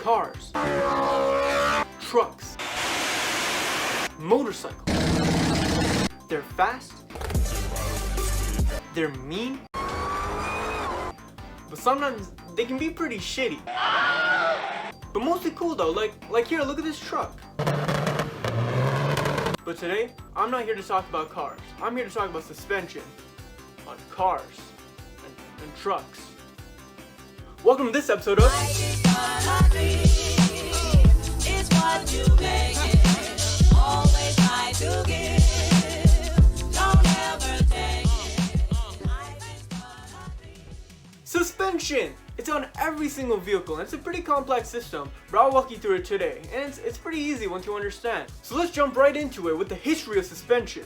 Cars, trucks, motorcycles. They're fast, they're mean, but sometimes they can be pretty shitty. But mostly cool though, like here, look at this truck. But today, I'm not here to talk about cars. I'm here to talk about suspension on cars and trucks. Welcome to this episode of Suspension! It's on every single vehicle, and it's a pretty complex system, but I'll walk you through it today, and it's pretty easy once you understand. So let's jump right into it with the history of suspension.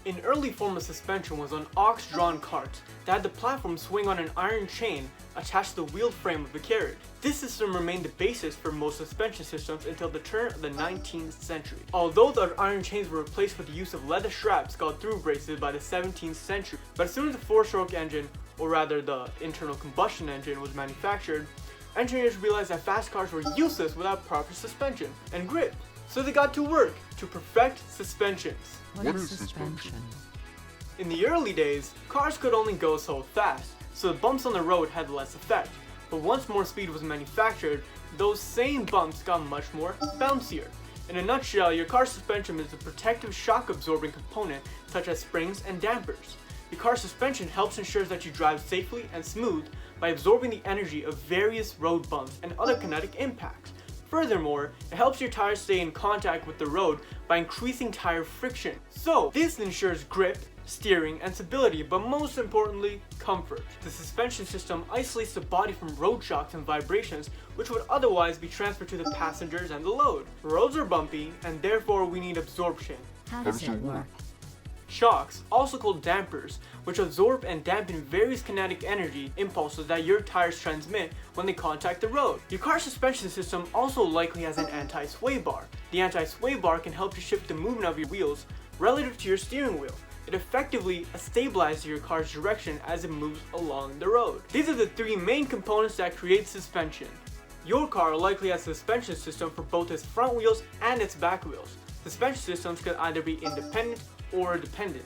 An early form of suspension was on ox-drawn carts that had the platform swing on an iron chain attached to the wheeled frame of the carriage. This system remained the basis for most suspension systems until the turn of the 19th century. Although the iron chains were replaced with the use of leather straps called through braces by the 17th century. But as soon as the four-stroke engine, or rather the internal combustion engine, was manufactured, engineers realized that fast cars were useless without proper suspension and grip. So they got to work to perfect suspensions. What is suspension? In the early days, cars could only go so fast, so the bumps on the road had less effect. But once more speed was manufactured, those same bumps got much more bouncier. In a nutshell, your car's suspension is a protective shock absorbing component such as springs and dampers. Your car's suspension helps ensure that you drive safely and smooth by absorbing the energy of various road bumps and other kinetic impacts. Furthermore, it helps your tires stay in contact with the road by increasing tire friction. So, this ensures grip, steering, and stability, but most importantly, comfort. The suspension system isolates the body from road shocks and vibrations, which would otherwise be transferred to the passengers and the load. Roads are bumpy, and therefore we need absorption. How does it work? Shocks, also called dampers, which absorb and dampen various kinetic energy impulses that your tires transmit when they contact the road. Your car's suspension system also likely has an anti-sway bar. The anti-sway bar can help you shift the movement of your wheels relative to your steering wheel. It effectively stabilizes your car's direction as it moves along the road. These are the three main components that create suspension. Your car likely has a suspension system for both its front wheels and its back wheels. Suspension systems can either be independent or dependent.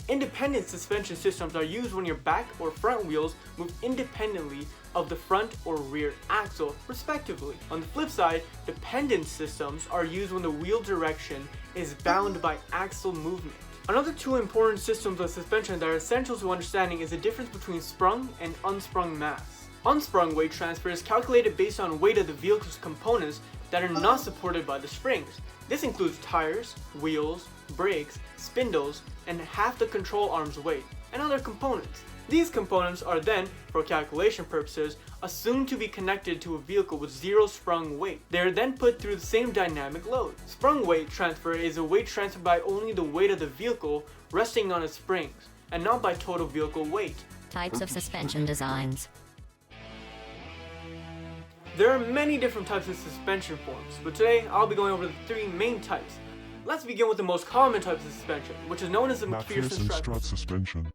Independent suspension systems are used when your back or front wheels move independently of the front or rear axle, respectively. On the flip side, dependent systems are used when the wheel direction is bound by axle movement. Another two important systems of suspension that are essential to understanding is the difference between sprung and unsprung mass. Unsprung weight transfer is calculated based on weight of the vehicle's components that are not supported by the springs. This includes tires, wheels, brakes, spindles, and half the control arm's weight, and other components. These components are then, for calculation purposes, assumed to be connected to a vehicle with zero sprung weight. They are then put through the same dynamic load. Sprung weight transfer is a weight transferred by only the weight of the vehicle resting on its springs, and not by total vehicle weight. Types of suspension designs. There are many different types of suspension forms, but today I'll be going over the three main types. Let's begin with the most common type of suspension, which is known as the McPherson strut suspension.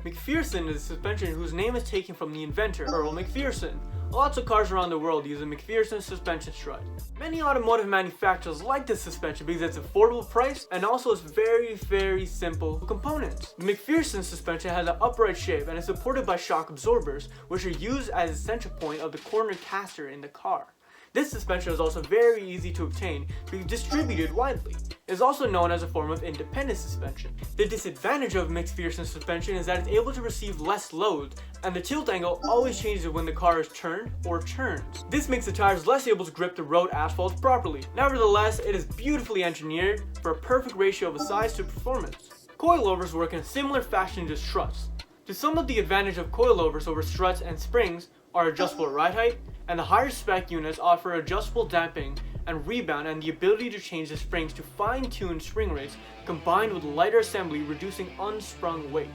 McPherson is a suspension whose name is taken from the inventor, Earl McPherson. Lots of cars around the world use a McPherson suspension strut. Many automotive manufacturers like this suspension because it's affordable price and also it's very simple components. The McPherson suspension has an upright shape and is supported by shock absorbers, which are used as a center point of the corner caster in the car. This suspension is also very easy to obtain because distributed widely. It is also known as a form of independent suspension. The disadvantage of McPherson suspension is that it's able to receive less load, and the tilt angle always changes when the car is turned or turns. This makes the tires less able to grip the road asphalt properly. Nevertheless, it is beautifully engineered for a perfect ratio of size to performance. Coilovers work in a similar fashion to struts. To sum up the advantage of coilovers over struts and springs are adjustable ride height, and the higher spec units offer adjustable damping and rebound and the ability to change the springs to fine-tune spring rates combined with lighter assembly reducing unsprung weight.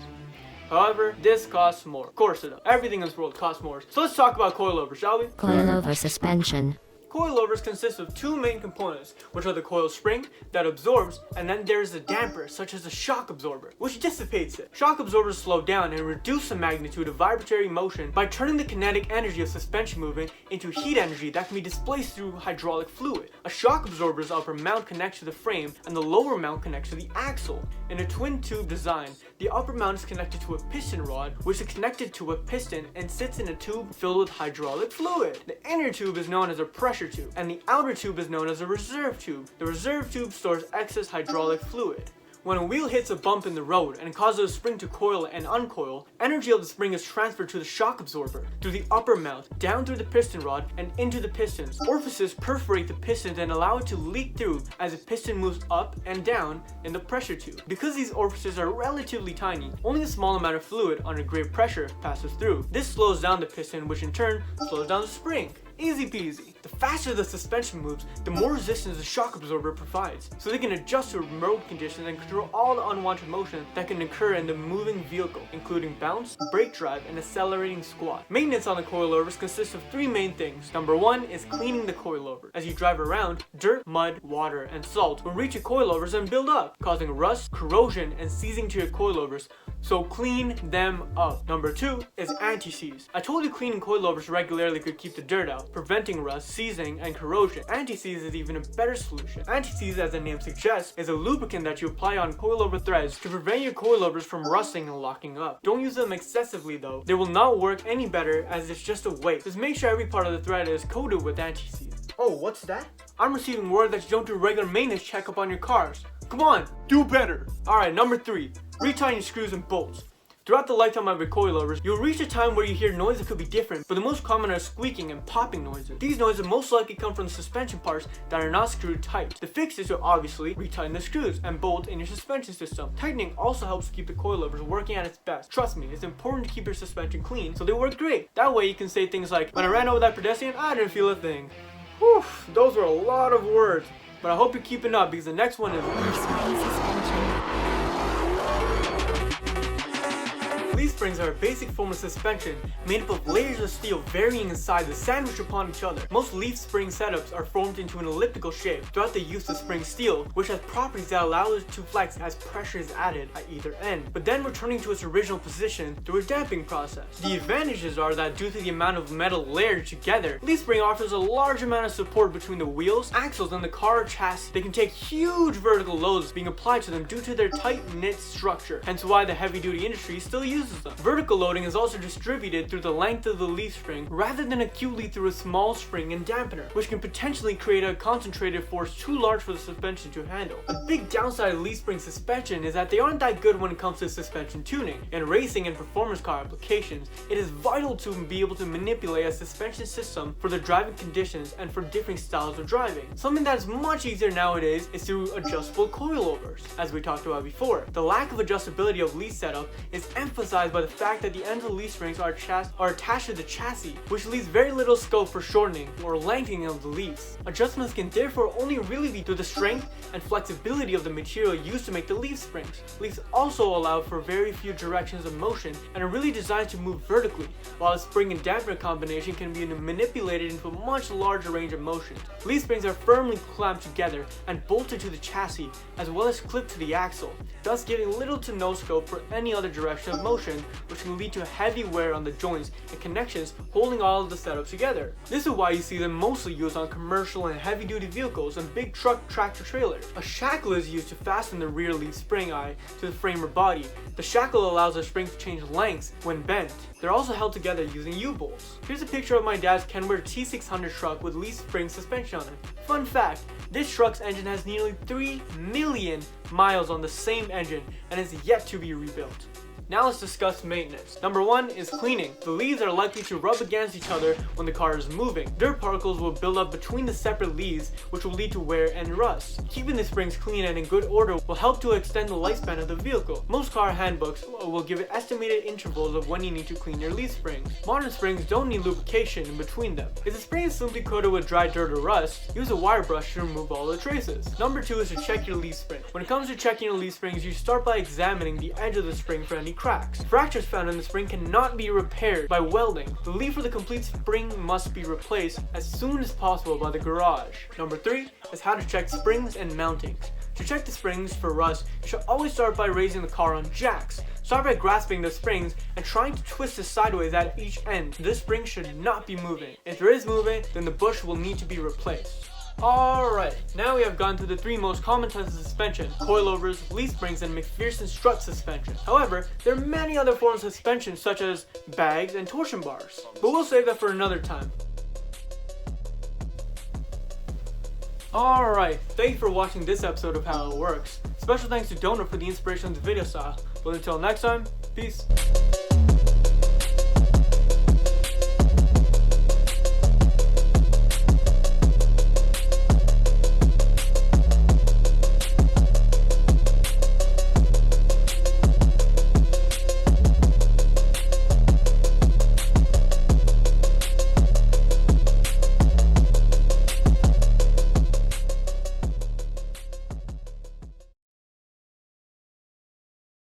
However, this costs more. Of course it does. Everything in this world costs more. So let's talk about coilovers, shall we? Coilover suspension. Coilovers coilovers consist of two main components, which are the coil spring that absorbs, and then there's the damper, such as the shock absorber, which dissipates it. Shock absorbers slow down and reduce the magnitude of vibratory motion by turning the kinetic energy of suspension movement into heat energy that can be displaced through hydraulic fluid. A shock absorber's upper mount connects to the frame and the lower mount connects to the axle. In a twin tube design, the upper mount is connected to a piston rod, which is connected to a piston and sits in a tube filled with hydraulic fluid. The inner tube is known as a pressure tube, and the outer tube is known as a reserve tube. The reserve tube stores excess hydraulic fluid. When a wheel hits a bump in the road and causes a spring to coil and uncoil, energy of the spring is transferred to the shock absorber through the upper mount, down through the piston rod, and into the pistons. Orifices perforate the pistons and allow it to leak through as the piston moves up and down in the pressure tube. Because these orifices are relatively tiny, only a small amount of fluid under great pressure passes through. This slows down the piston, which in turn slows down the spring. Easy peasy. The faster the suspension moves, the more resistance the shock absorber provides, so they can adjust to road conditions and control all the unwanted motion that can occur in the moving vehicle, including bounce, brake drive, and accelerating squat. Maintenance on the coilovers consists of three main things. Number one is cleaning the coilover. As you drive around, dirt, mud, water, and salt will reach your coilovers and build up, causing rust, corrosion, and seizing to your coilovers, so clean them up. Number two is anti-seize. I told you cleaning coilovers regularly could keep the dirt out, preventing rust, seizing, and corrosion. Anti-seize is even a better solution. Anti-seize, as the name suggests, is a lubricant that you apply on coilover threads to prevent your coilovers from rusting and locking up. Don't use them excessively though. They will not work any better as it's just a waste. Just make sure every part of the thread is coated with anti-seize. Oh, what's that? I'm receiving word that you don't do regular maintenance checkup on your cars. Come on, do better. Alright, number three, retighten your screws and bolts. Throughout the lifetime of your coilovers, you'll reach a time where you hear noises that could be different, but the most common are squeaking and popping noises. These noises most likely come from the suspension parts that are not screwed tight. The fix is to obviously retighten the screws and bolt in your suspension system. Tightening also helps keep the coilovers working at its best. Trust me, it's important to keep your suspension clean so they work great. That way you can say things like, when I ran over that pedestrian, I didn't feel a thing. Whew, those were a lot of words. But I hope you're keeping up because the next one is leaf springs are a basic form of suspension made up of layers of steel varying in size that sandwich upon each other. Most leaf spring setups are formed into an elliptical shape throughout the use of spring steel, which has properties that allow it to flex as pressure is added at either end, but then returning to its original position through a damping process. The advantages are that due to the amount of metal layered together, leaf spring offers a large amount of support between the wheels, axles, and the car chassis. They can take huge vertical loads being applied to them due to their tight-knit structure, hence why the heavy-duty industry still uses them. Vertical loading is also distributed through the length of the leaf spring rather than acutely through a small spring and dampener, which can potentially create a concentrated force too large for the suspension to handle. A big downside of leaf spring suspension is that they aren't that good when it comes to suspension tuning. In racing and performance car applications, it is vital to be able to manipulate a suspension system for the driving conditions and for different styles of driving. Something that is much easier nowadays is through adjustable coilovers. As we talked about before, the lack of adjustability of leaf setup is emphasized by the fact that the ends of the leaf springs are attached to the chassis, which leaves very little scope for shortening or lengthening of the leaves. Adjustments can therefore only really be through the strength and flexibility of the material used to make the leaf springs. Leaves also allow for very few directions of motion and are really designed to move vertically, while a spring and dampener combination can be manipulated into a much larger range of motions. Leaf springs are firmly clamped together and bolted to the chassis, as well as clipped to the axle, thus giving little to no scope for any other direction of motion, which can lead to heavy wear on the joints and connections holding all of the setup together. This is why you see them mostly used on commercial and heavy-duty vehicles and big truck tractor trailers. A shackle is used to fasten the rear leaf spring eye to the frame or body. The shackle allows the spring to change lengths when bent. They're also held together using U-bolts. Here's a picture of my dad's Kenworth T600 truck with leaf spring suspension on it. Fun fact, this truck's engine has nearly 3 million miles on the same engine and is yet to be rebuilt. Now let's discuss maintenance. Number one is cleaning. The leaves are likely to rub against each other when the car is moving. Dirt particles will build up between the separate leaves, which will lead to wear and rust. Keeping the springs clean and in good order will help to extend the lifespan of the vehicle. Most car handbooks will give estimated intervals of when you need to clean your leaf springs. Modern springs don't need lubrication in between them. If the spring is simply coated with dry dirt or rust, use a wire brush to remove all the traces. Number two is to check your leaf spring. When it comes to checking your leaf springs, you start by examining the edge of the spring for any cracks. Fractures found in the spring cannot be repaired by welding. The lead for the complete spring must be replaced as soon as possible by the garage. Number 3 is how to check springs and mountings. To check the springs for rust, you should always start by raising the car on jacks. Start by grasping the springs and trying to twist it sideways at each end. This spring should not be moving. If there is movement, then the bush will need to be replaced. Alright, now we have gone through the 3 most common types of suspension: coilovers, leaf springs, and McPherson strut suspension. However, there are many other forms of suspension such as bags and torsion bars, but we'll save that for another time. Alright, thank you for watching this episode of How It Works. Special thanks to Donor for the inspiration of the video style. But until next time, peace.